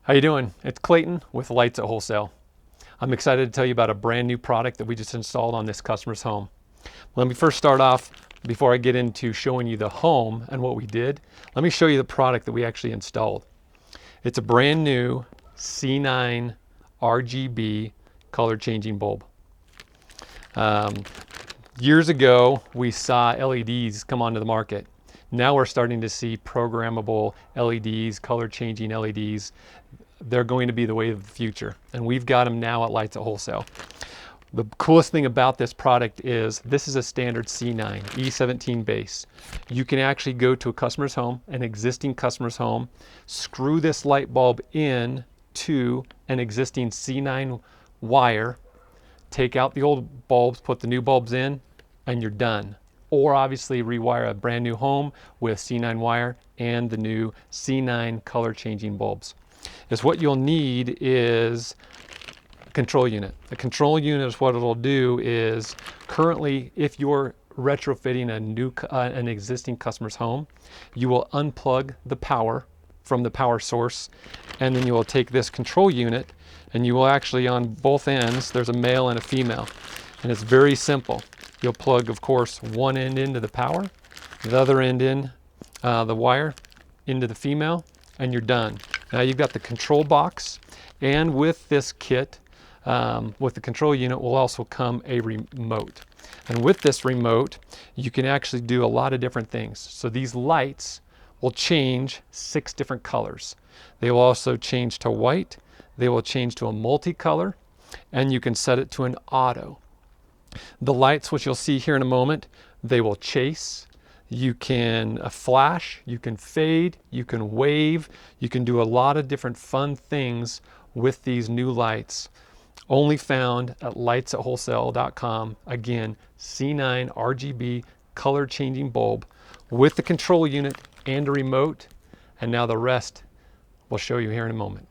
How you doing? It's Clayton with Lights at Wholesale. I'm excited to tell you about a brand new product that we just installed on this customer's home. Let me first start off, before I get into showing you the home and what we did, let me show you the product that we actually installed. It's a brand new C9 RGB color changing bulb. Years ago, we saw LEDs come onto the market. Now we're starting to see programmable LEDs, color changing LEDs. They're going to be the way of the future. And we've got them now at Lights at Wholesale. The coolest thing about this product is this is a standard C9 E17 base. You can actually go to a customer's home, an existing customer's home, screw this light bulb in to an existing C9 wire, take out the old bulbs, put the new bulbs in, and you're done. Or obviously rewire a brand new home with C9 wire and the new C9 color changing bulbs. Is what you'll need is a control unit. The control unit is what it'll do is currently, if you're retrofitting an existing customer's home, you will unplug the power from the power source, and then you will take this control unit and you will actually, on both ends, there's a male and a female, and it's very simple. You'll plug, of course, one end into the power, the other end in the wire into the female, and you're done. Now you've got the control box, and with this kit, with the control unit will also come a remote. And with this remote, you can actually do a lot of different things. So these lights will change 6 different colors. They will also change to white, they will change to a multicolor, and you can set it to an auto. The lights, which you'll see here in a moment, they will chase. You can flash, you can fade, you can wave, you can do a lot of different fun things with these new lights. Only found at lightsatwholesale.com. Again, C9 RGB color changing bulb with the control unit and a remote. And now the rest we'll show you here in a moment.